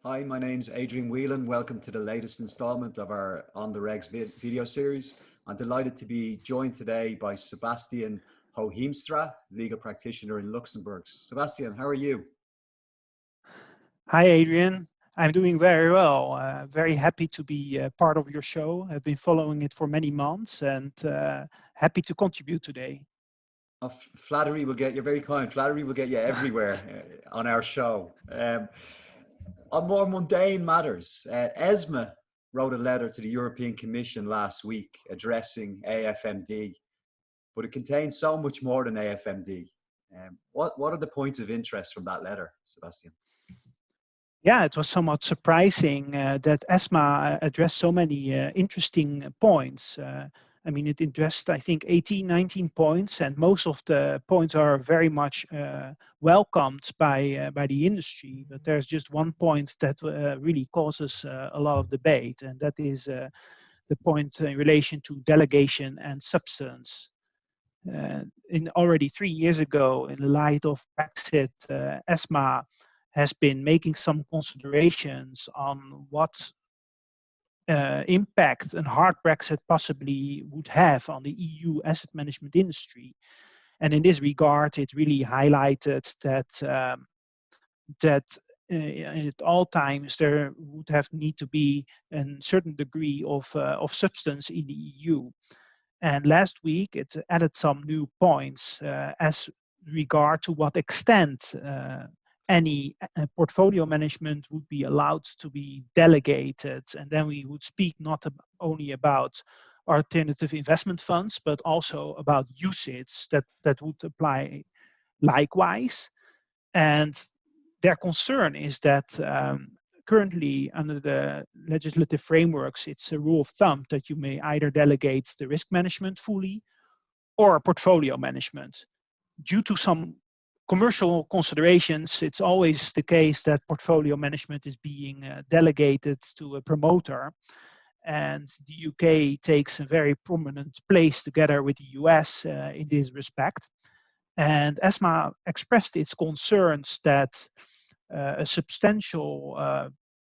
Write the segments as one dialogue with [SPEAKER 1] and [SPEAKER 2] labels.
[SPEAKER 1] Hi, my name's Adrian Whelan. Welcome to the latest installment of our Ontheregs video series. I'm delighted to be joined today by Sebastian Hoheemstra, legal practitioner in Luxembourg. Sebastian, how are you?
[SPEAKER 2] Hi, Adrian. I'm doing very well. Very happy to be part of your show. I've been following it for many months and happy to contribute today.
[SPEAKER 1] Flattery will get you, very kind. Flattery will get you everywhere on our show. On more mundane matters, ESMA wrote a letter to the European Commission last week addressing AIFMD, but it contains so much more than AIFMD. What are the points of interest from that letter, Sebastian?
[SPEAKER 2] Yeah, it was somewhat surprising that ESMA addressed so many interesting points. It addressed, I think, 18, 19 points, and most of the points are very much welcomed by the industry. But there's just one point that really causes a lot of debate, and that is the point in relation to delegation and substance. In already 3 years ago, in the light of Brexit, ESMA has been making some considerations on what impact a hard Brexit possibly would have on the EU asset management industry. And in this regard, it really highlighted that at all times there would have need to be a certain degree of substance in the EU. And last week, it added some new points as regard to what extent any portfolio management would be allowed to be delegated. And then we would speak not only about alternative investment funds, but also about usage that would apply likewise. And their concern is that currently, under the legislative frameworks, it's a rule of thumb that you may either delegate the risk management fully or portfolio management. Due to some commercial considerations, it's always the case that portfolio management is being delegated to a promoter. And the UK takes a very prominent place together with the US in this respect. And ESMA expressed its concerns that a substantial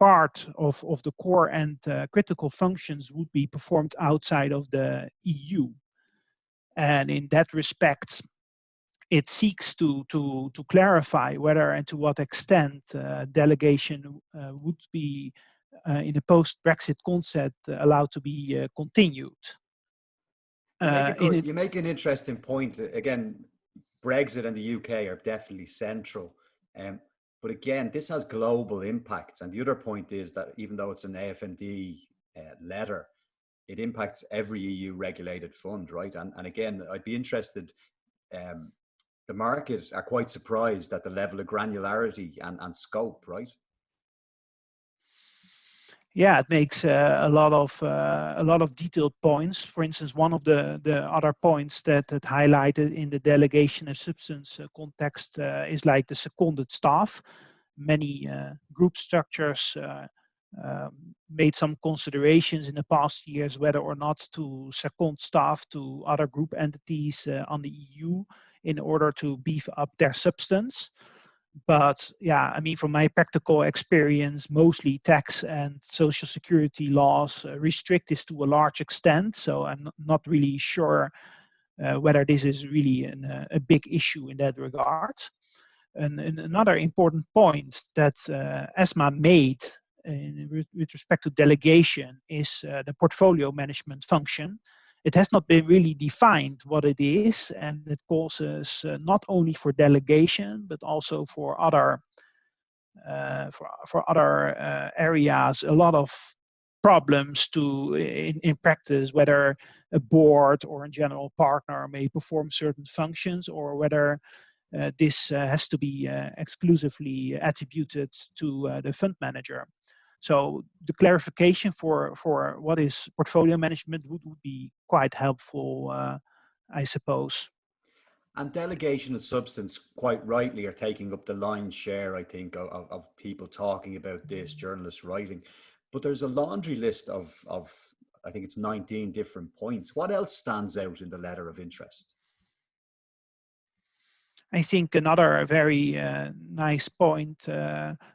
[SPEAKER 2] part of the core and critical functions would be performed outside of the EU. And in that respect, it seeks to clarify whether and to what extent delegation would be in a post-Brexit concept allowed to be continued.
[SPEAKER 1] You make an interesting point. Again, Brexit and the UK are definitely central. But again, this has global impacts. And the other point is that even though it's an AIFMD letter, it impacts every EU regulated fund, right? And again, I'd be interested, the market are quite surprised at the level of granularity and scope, right?
[SPEAKER 2] Yeah, it makes a lot of detailed points. For instance, one of the other points that highlighted in the delegation of substance context is like the seconded staff. Many group structures made some considerations in the past years whether or not to second staff to other group entities on the EU in order to beef up their substance. But yeah, from my practical experience, mostly tax and social security laws restrict this to a large extent. So I'm not really sure whether this is really a big issue in that regard. And another important point that ESMA made with respect to delegation is the portfolio management function. It has not been really defined what it is, and it causes not only for delegation but also for other areas a lot of problems in practice, whether a board or a general partner may perform certain functions, or whether this has to be exclusively attributed to the fund manager. So the clarification for what is portfolio management would be quite helpful, I suppose.
[SPEAKER 1] And delegation of substance, quite rightly, are taking up the lion's share, I think, of people talking about this, journalists writing. But there's a laundry list of I think it's 19 different points. What else stands out in the letter of interest?
[SPEAKER 2] I think another very nice point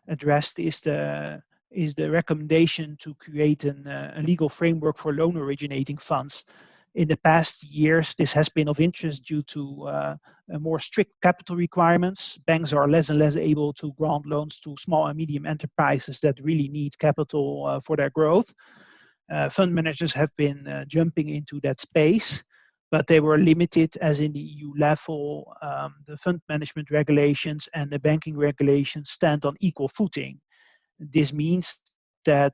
[SPEAKER 2] addressed is the is the recommendation to create a legal framework for loan originating funds. In the past years, this has been of interest due to more strict capital requirements. Banks are less and less able to grant loans to small and medium enterprises that really need capital for their growth. Fund managers have been jumping into that space, but they were limited, as in the EU level, the fund management regulations and the banking regulations stand on equal footing. This means that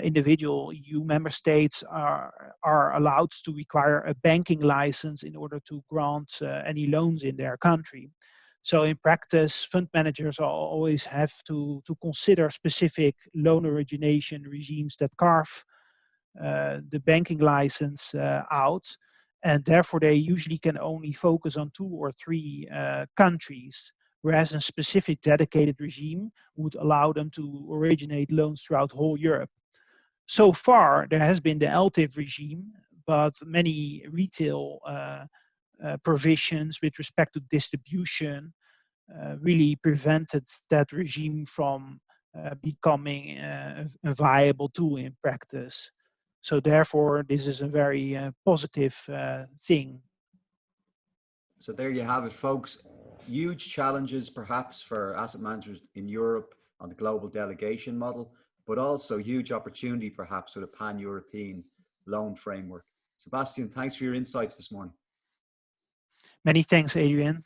[SPEAKER 2] individual EU member states are allowed to require a banking license in order to grant any loans in their country. So in practice, fund managers always have to consider specific loan origination regimes that carve the banking license out, and therefore they usually can only focus on 2 or 3 countries, whereas a specific dedicated regime would allow them to originate loans throughout whole Europe. So far, there has been the LTIF regime, but many retail provisions with respect to distribution really prevented that regime from becoming a viable tool in practice. So therefore, this is a very positive thing.
[SPEAKER 1] So there you have it, folks. Huge challenges perhaps for asset managers in Europe on the global delegation model, but also huge opportunity perhaps with a pan-European loan framework. Sebastian, thanks for your insights this morning.
[SPEAKER 2] Many thanks, Adrian.